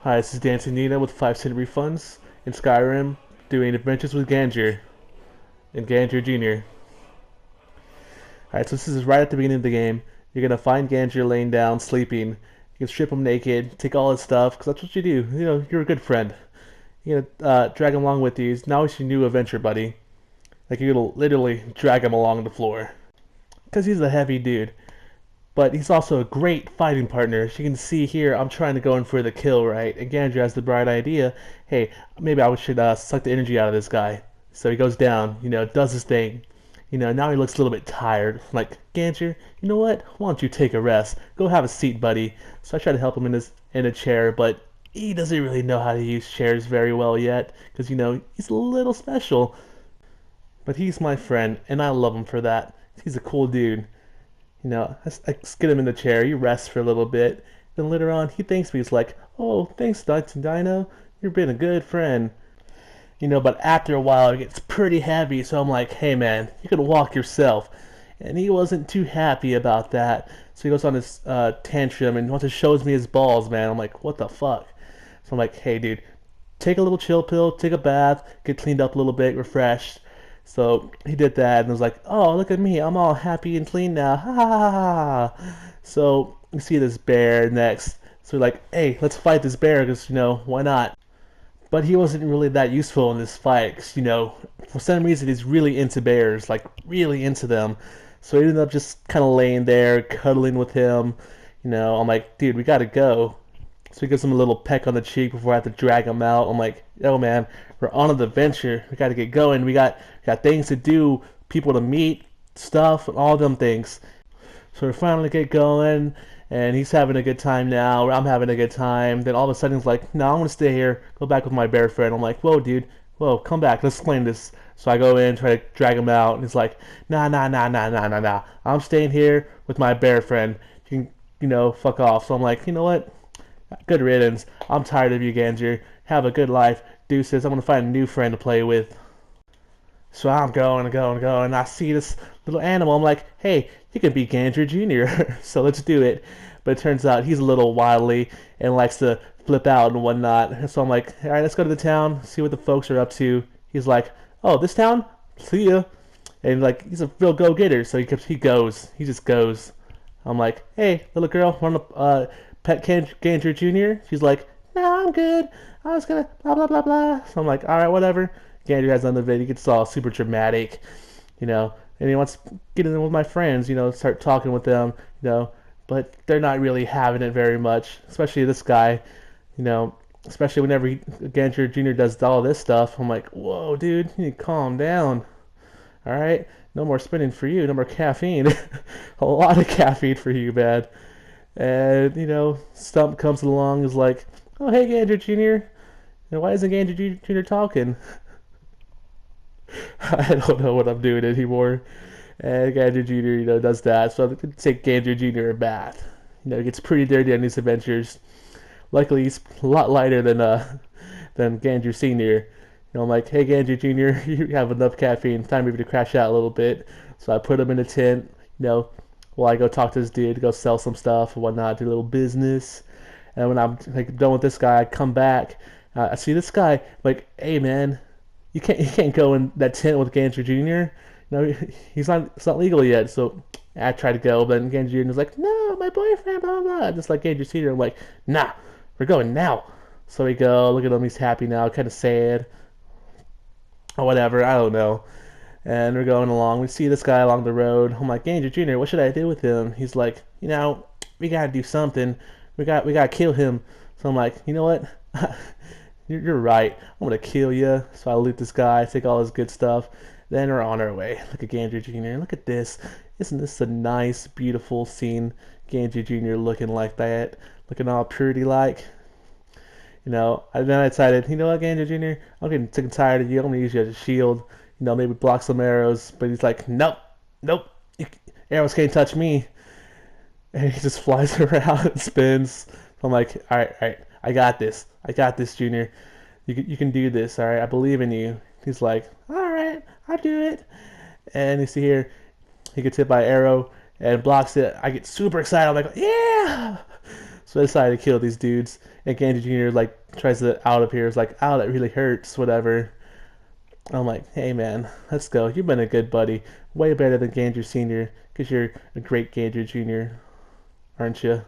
Hi, this is Dancing Nina with 5-cent refunds in Skyrim, doing adventures with Ganjar and Ganjar Jr. Alright, so this is right at the beginning of the game. You're gonna find Ganjar laying down, sleeping. You can strip him naked, take all his stuff, because that's what you do. You know, you're a good friend. You're gonna drag him along with you. Now he's your new adventure buddy. Like, you're gonna literally drag him along the floor. Because he's a heavy dude. But he's also a great fighting partner. As you can see here, I'm trying to go in for the kill, right? And Ganjar has the bright idea, hey, maybe I should suck the energy out of this guy. So he goes down, does his thing. Now he looks a little bit tired. Like, Ganjar, you know what? Why don't you take a rest? Go have a seat, buddy. So I try to help him in a chair, but he doesn't really know how to use chairs very well yet. Because, he's a little special. But he's my friend, and I love him for that. He's a cool dude. I get him in the chair, he rests for a little bit. Then later on, he thanks me. He's like, oh, thanks, Dino. You've been a good friend. But after a while, it gets pretty heavy. So I'm like, hey, man, you can walk yourself. And he wasn't too happy about that. So he goes on his tantrum and wants to shows me his balls, man. I'm like, what the fuck? So I'm like, hey, dude, take a little chill pill, take a bath, get cleaned up a little bit, refreshed. So he did that and was like, oh, look at me, I'm all happy and clean now, ha ha ha ha. So you see this bear next. So we're like, hey, let's fight this bear because, why not? But he wasn't really that useful in this fight because, for some reason he's really into bears, like really into them. So he ended up just kind of laying there, cuddling with him. I'm like, dude, we gotta go. So he gives him a little peck on the cheek before I have to drag him out. I'm like, yo, man, we're on an adventure. We got to get going. We got things to do, people to meet, stuff, and all them things. So we finally get going, and he's having a good time now. I'm having a good time. Then all of a sudden he's like, no, I'm going to stay here, go back with my bear friend. I'm like, whoa, dude, whoa, come back. Let's claim this. So I go in, try to drag him out, and he's like, nah, nah, nah, nah, nah, nah, nah. I'm staying here with my bear friend. You can, fuck off. So I'm like, you know what? Good riddance. I'm tired of you, Ganjar. Have a good life. Deuces. I'm going to find a new friend to play with. So I'm going. I see this little animal. I'm like, hey, you can be Ganjar Jr. So let's do it. But it turns out he's a little wily and likes to flip out and whatnot. So I'm like, all right, let's go to the town, see what the folks are up to. He's like, oh, this town? See ya. And like, he's a real go-getter. So he goes. He just goes. I'm like, hey, little girl, want to pet Ganjar Jr.? She's like, no, I'm good. I was gonna blah blah blah blah. So I'm like, all right, whatever. Ganjar has another vid. He gets all super dramatic, and he wants to get in with my friends, start talking with them, but they're not really having it very much. Especially this guy, especially whenever Ganjar Jr. does all this stuff. I'm like, whoa, dude, you need to calm down. All right, no more spinning for you. No more caffeine. A lot of caffeine for you, man. And, Stump comes along and is like, oh, hey, Ganjar Jr. Why isn't Ganjar Jr. talking? I don't know what I'm doing anymore. And Ganjar Jr., does that. So I'm going to take Ganjar Jr. a bath. He gets pretty dirty on these adventures. Luckily, he's a lot lighter than Ganjar Sr. I'm like, hey, Ganjar Jr., you have enough caffeine. Time maybe to crash out a little bit. So I put him in a tent, while I go talk to this dude, go sell some stuff and whatnot, do a little business. And when I'm done with this guy, I come back. I see this guy, like, hey, man, you can't go in that tent with Ganjar Jr. It's not legal yet. So I try to go, but then Ganjar Jr. is like, no, my boyfriend, blah, blah, blah. Just like Ganjar Sr. I'm like, nah, we're going now. So we go, look at him, he's happy now, kind of sad. Or whatever, I don't know. And we're going along. We see this guy along the road. I'm like, Ganjar Jr., what should I do with him? He's like, we gotta do something. We gotta kill him. So I'm like, you know what? You're right. I'm gonna kill you. So I loot this guy, take all his good stuff. Then we're on our way. Look at Ganjar Jr. Look at this. Isn't this a nice, beautiful scene? Ganjar Jr. looking like that, looking all pretty like. And then I decided, you know what, Ganjar Jr., I'm getting sick and tired of you. I'm gonna use you as a shield. Maybe block some arrows. But he's like, nope, arrows can't touch me. And he just flies around and spins. I'm like, all right, I got this, Junior. You can do this, all right? I believe in you. He's like, all right, I'll do it. And you see here, he gets hit by an arrow and blocks it. I get super excited. I'm like, yeah! So So I decided to kill these dudes. And Ganjar Jr. like tries to out of here. It's like, ow, that really hurts, whatever. I'm like, hey man, let's go. You've been a good buddy. Way better than Ganjar Sr. Because you're a great Ganjar Jr., aren't you?